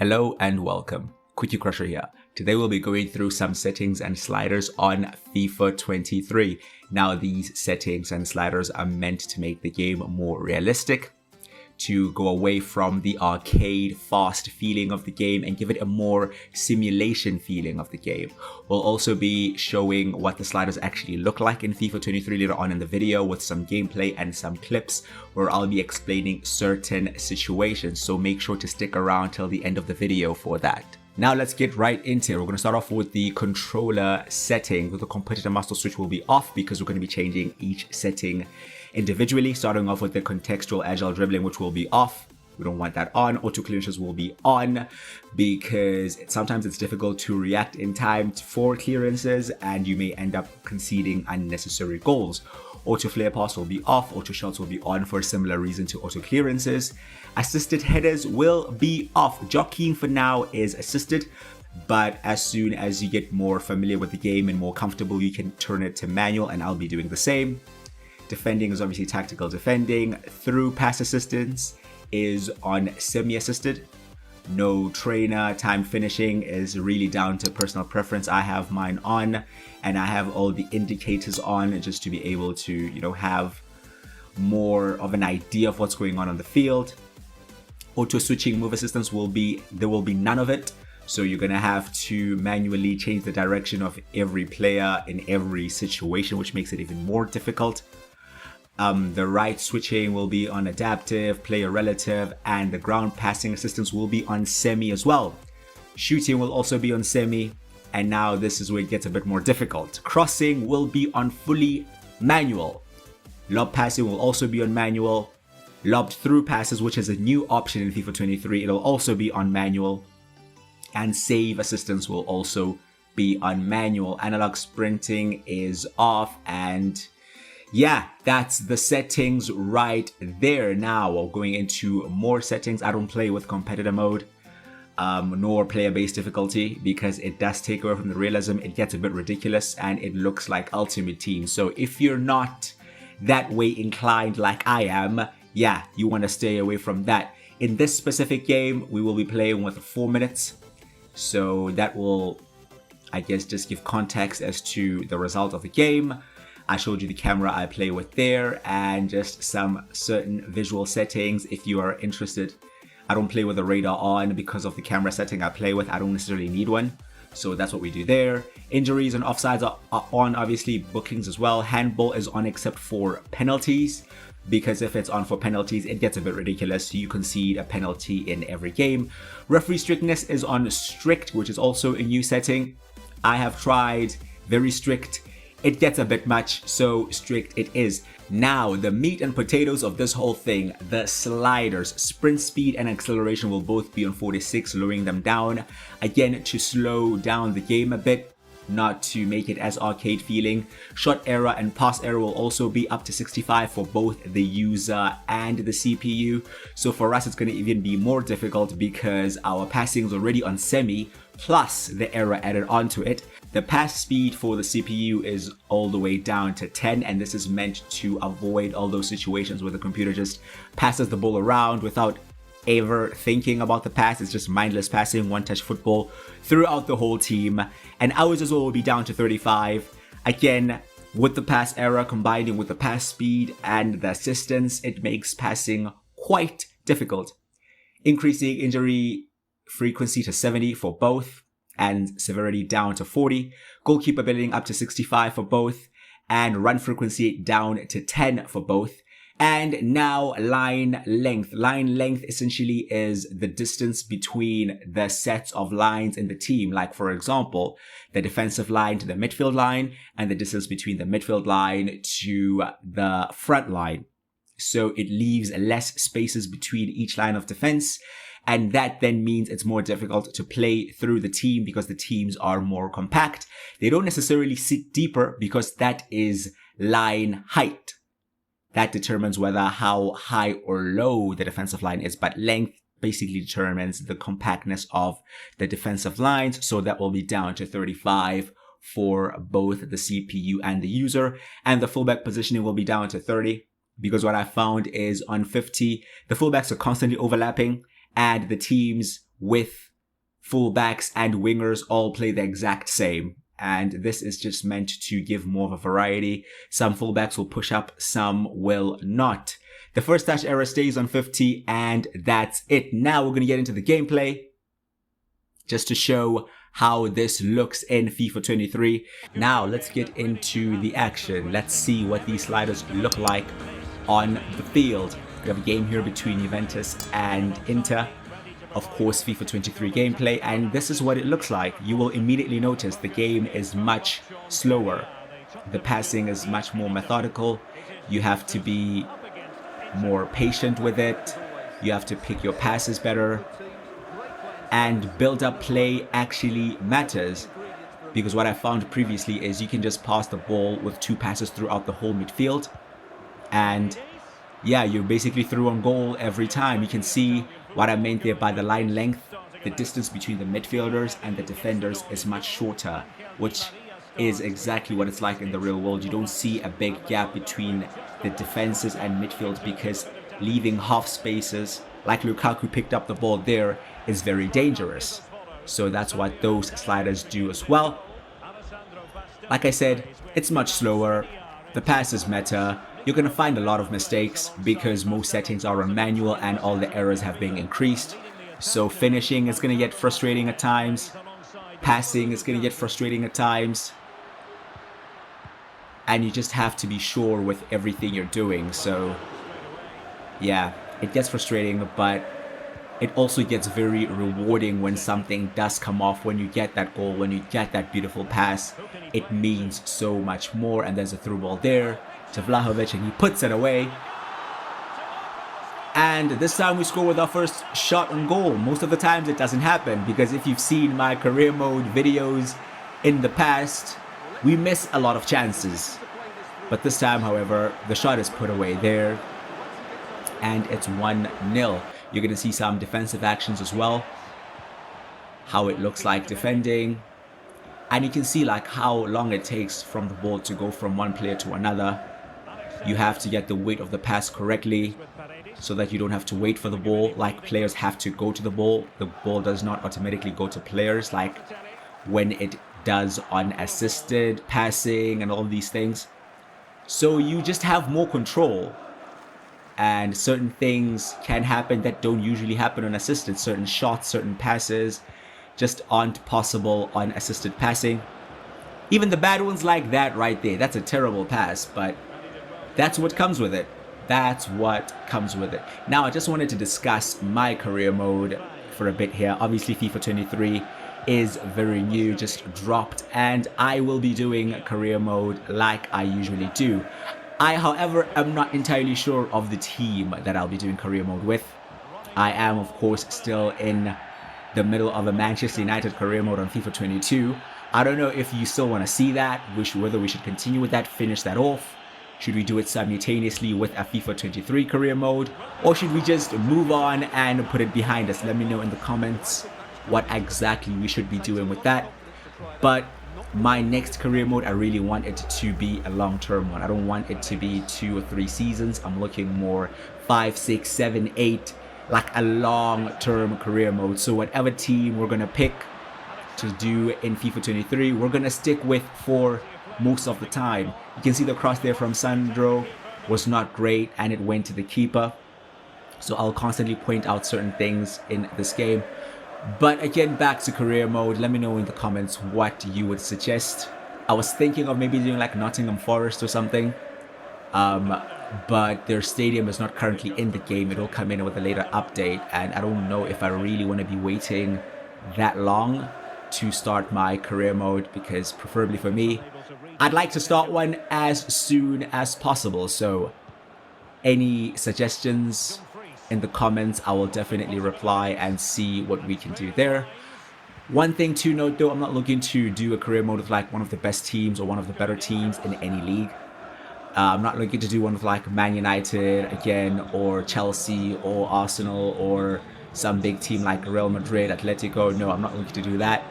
Hello and welcome. Quickie Crusher here. Today we'll be going through some settings and sliders on FIFA 23. Now these settings and sliders are meant to make the game more realistic, to go away from the arcade fast feeling of the game and give it a more simulation feeling of the game. We'll also be showing what the sliders actually look like in FIFA 23 later on in the video with some gameplay and some clips where I'll be explaining certain situations, so make sure to stick around till the end of the video for that. Now let's get right into it. We're going to start off with the controller setting. With the competitor master switch will be off because we're going to be changing each setting individually, starting off with the contextual agile dribbling, which will be off. We don't want that on. Auto clearances will be on because sometimes it's difficult to react in time for clearances and you may end up conceding unnecessary goals. Auto flare pass will be off. Auto shots will be on for a similar reason to auto clearances. Assisted headers will be off. Jockeying for now is assisted, but as soon as you get more familiar with the game and more comfortable, you can turn it to manual, and I'll be doing the same. Defending is obviously tactical defending. Through pass assistance is on semi-assisted. No trainer. Time finishing is really down to personal preference. I have mine on and I have all the indicators on just to be able to, have more of an idea of what's going on the field. Auto switching move assistance there will be none of it. So you're going to have to manually change the direction of every player in every situation, which makes it even more difficult. The right switching will be on adaptive, player relative, and the ground passing assistance will be on semi as well. Shooting will also be on semi, and now this is where it gets a bit more difficult. Crossing will be on fully manual. Lob passing will also be on manual. Lobbed through passes, which is a new option in FIFA 23, it'll also be on manual. And save assistance will also be on manual. Analog sprinting is off, and yeah, that's the settings right there. Now we're going into more settings. I don't play with competitor mode nor player-based difficulty because it does take away from the realism. It gets a bit ridiculous and it looks like Ultimate Team. So if you're not that way inclined like I am, yeah, you want to stay away from that. In this specific game, we will be playing with 4 minutes. So that will, I guess, just give context as to the result of the game. I showed you the camera I play with there and just some certain visual settings if you are interested. I don't play with the radar on because of the camera setting I play with. I don't necessarily need one. So that's what we do there. Injuries and offsides are on, obviously. Bookings as well. Handball is on except for penalties, because if it's on for penalties, it gets a bit ridiculous. You concede a penalty in every game. Referee strictness is on strict, which is also a new setting. I have tried very strict. It gets a bit much, so strict it is. Now, the meat and potatoes of this whole thing, the sliders. Sprint speed and acceleration will both be on 46, lowering them down. Again, to slow down the game a bit, not to make it as arcade feeling. Shot error and pass error will also be up to 65 for both the user and the CPU. So for us, it's going to even be more difficult because our passing is already on semi, plus the error added onto it. The pass speed for the CPU is all the way down to 10, and this is meant to avoid all those situations where the computer just passes the ball around without ever thinking about the pass. It's just mindless passing, one-touch football throughout the whole team. And ours as well will be down to 35. Again, with the pass error combining with the pass speed and the assistance, it makes passing quite difficult. Increasing injury frequency to 70 for both, and severity down to 40. Goalkeeper billing up to 65 for both, and run frequency down to 10 for both. And now line length. Line length essentially is the distance between the sets of lines in the team. Like, for example, the defensive line to the midfield line and the distance between the midfield line to the front line. So it leaves less spaces between each line of defense. And that then means it's more difficult to play through the team because the teams are more compact. They don't necessarily sit deeper because that is line height. That determines how high or low the defensive line is, but length basically determines the compactness of the defensive lines. So that will be down to 35 for both the CPU and the user. And the fullback positioning will be down to 30 because what I found is on 50, the fullbacks are constantly overlapping and the teams with fullbacks and wingers all play the exact same. And this is just meant to give more of a variety. Some fullbacks will push up, some will not. The first touch error stays on 50, and that's it. Now we're going to get into the gameplay, just to show how this looks in FIFA 23. Now let's get into the action. Let's see what these sliders look like on the field. We have a game here between Juventus and Inter. Of course, FIFA 23 gameplay, and this is what it looks like. You will immediately notice the game is much slower. The passing is much more methodical. You have to be more patient with it. You have to pick your passes better. And build-up play actually matters, because what I found previously is you can just pass the ball with 2 passes throughout the whole midfield, and yeah, you're basically through on goal every time. You can see what I meant there by the line length. The distance between the midfielders and the defenders is much shorter, which is exactly what it's like in the real world. You don't see a big gap between the defenses and midfield, because leaving half spaces like Lukaku picked up the ball there is very dangerous. So that's what those sliders do as well. Like I said, it's much slower. The passes matter. You're going to find a lot of mistakes because most settings are on manual and all the errors have been increased. So finishing is going to get frustrating at times. Passing is going to get frustrating at times. And you just have to be sure with everything you're doing. So yeah, it gets frustrating, but it also gets very rewarding when something does come off, when you get that goal, when you get that beautiful pass. It means so much more. And there's a through ball there to Vlahovic, and he puts it away. And this time we score with our first shot on goal. Most of the times it doesn't happen, because if you've seen my career mode videos in the past, we miss a lot of chances. But this time, however, the shot is put away there, and it's 1-0. You're going to see some defensive actions as well, how it looks like defending, and you can see like how long it takes from the ball to go from one player to another. You have to get the weight of the pass correctly so that you don't have to wait for the ball. Like, players have to go to the ball. The ball does not automatically go to players like when it does on assisted passing and all these things. So you just have more control, and certain things can happen that don't usually happen on assisted. Certain shots, certain passes just aren't possible on assisted passing. Even the bad ones like that right there, that's a terrible pass, but that's what comes with it. That's what comes with it. Now, I just wanted to discuss my career mode for a bit here. Obviously, FIFA 23 is very new, just dropped, and I will be doing career mode like I usually do. I, however, am not entirely sure of the team that I'll be doing career mode with. I am, of course, still in the middle of a Manchester United career mode on FIFA 22. I don't know if you still want to see that, whether we should continue with that, finish that off. Should we do it simultaneously with a FIFA 23 career mode, or should we just move on and put it behind us? Let me know in the comments what exactly we should be doing with that. But my next career mode, I really want it to be a long-term one. I don't want it to be 2 or 3 seasons. I'm looking more 5, 6, 7, 8, like a long-term career mode. So whatever team we're gonna pick to do in FIFA 23, we're gonna stick with for most of the time. You can see the cross there from Sandro was not great, and it went to the keeper. So I'll constantly point out certain things in this game. But again, back to career mode. Let me know in the comments what you would suggest. I was thinking of maybe doing like Nottingham Forest or something, but their stadium is not currently in the game. It'll come in with a later update, and I don't know if I really want to be waiting that long to start my career mode, because preferably for me, I'd like to start one as soon as possible. So any suggestions in the comments, I will definitely reply and see what we can do there. One thing to note though, I'm not looking to do a career mode with like one of the best teams or one of the better teams in any league. I'm not looking to do one with like Man United again, or Chelsea or Arsenal, or some big team like Real Madrid, Atletico. No, I'm not looking to do that.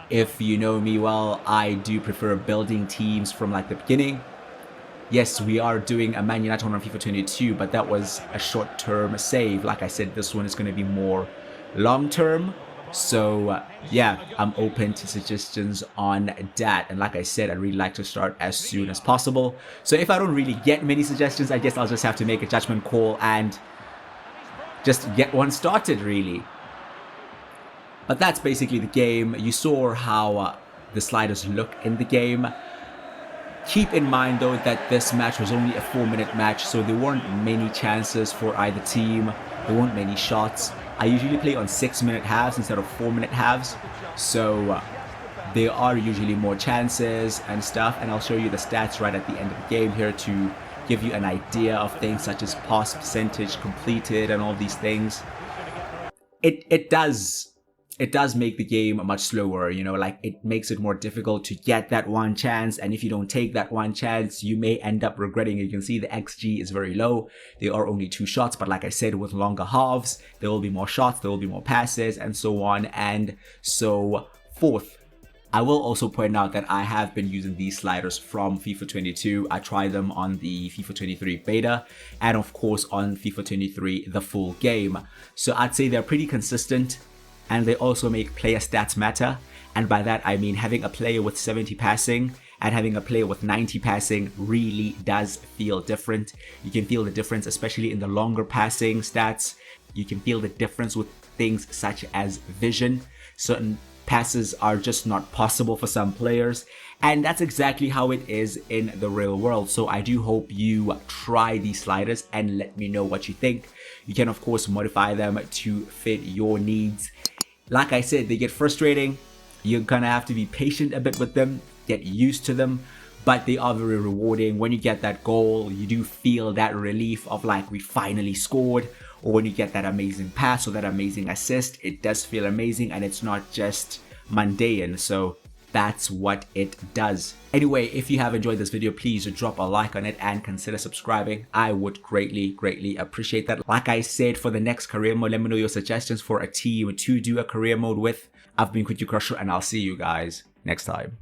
If you know me well, I do prefer building teams from like the beginning. Yes, we are doing a Man United one on FIFA 22, but that was a short-term save. Like I said, this one is going to be more long-term. So yeah, I'm open to suggestions on that. And like I said, I'd really like to start as soon as possible. So if I don't really get many suggestions, I guess I'll just have to make a judgment call and just get one started, really. But that's basically the game. You saw how the sliders look in the game. Keep in mind though that this match was only a 4-minute match, so there weren't many chances for either team. There weren't many shots. I usually play on 6-minute halves instead of 4-minute halves, so there are usually more chances and stuff, and I'll show you the stats right at the end of the game here to give you an idea of things such as pass percentage completed and all these things. It does make the game much slower, you know, like it makes it more difficult to get that one chance, and if you don't take that one chance, you may end up regretting it. You can see the XG is very low. There are only 2 shots, but like I said, with longer halves, there will be more shots, there will be more passes, and so on and so forth. I will also point out that I have been using these sliders from FIFA 22. I tried them on the FIFA 23 beta and of course on FIFA 23 the full game. So I'd say they're pretty consistent, and they also make player stats matter. And by that I mean having a player with 70 passing and having a player with 90 passing really does feel different. You can feel the difference, especially in the longer passing stats. You can feel the difference with things such as vision. Certain passes are just not possible for some players, and that's exactly how it is in the real world. So I do hope you try these sliders and let me know what you think. You can of course modify them to fit your needs. Like I said, they get frustrating. You're gonna have to be patient a bit with them, get used to them, but they are very rewarding. When you get that goal, you do feel that relief of like, we finally scored. Or when you get that amazing pass or that amazing assist, it does feel amazing, and it's not just mundane. So that's what it does. Anyway, if you have enjoyed this video, please drop a like on it and consider subscribing. I would greatly appreciate that. Like I said, for the next career mode, let me know your suggestions for a team to do a career mode with. I've been Quinty Crusher, and I'll see you guys next time.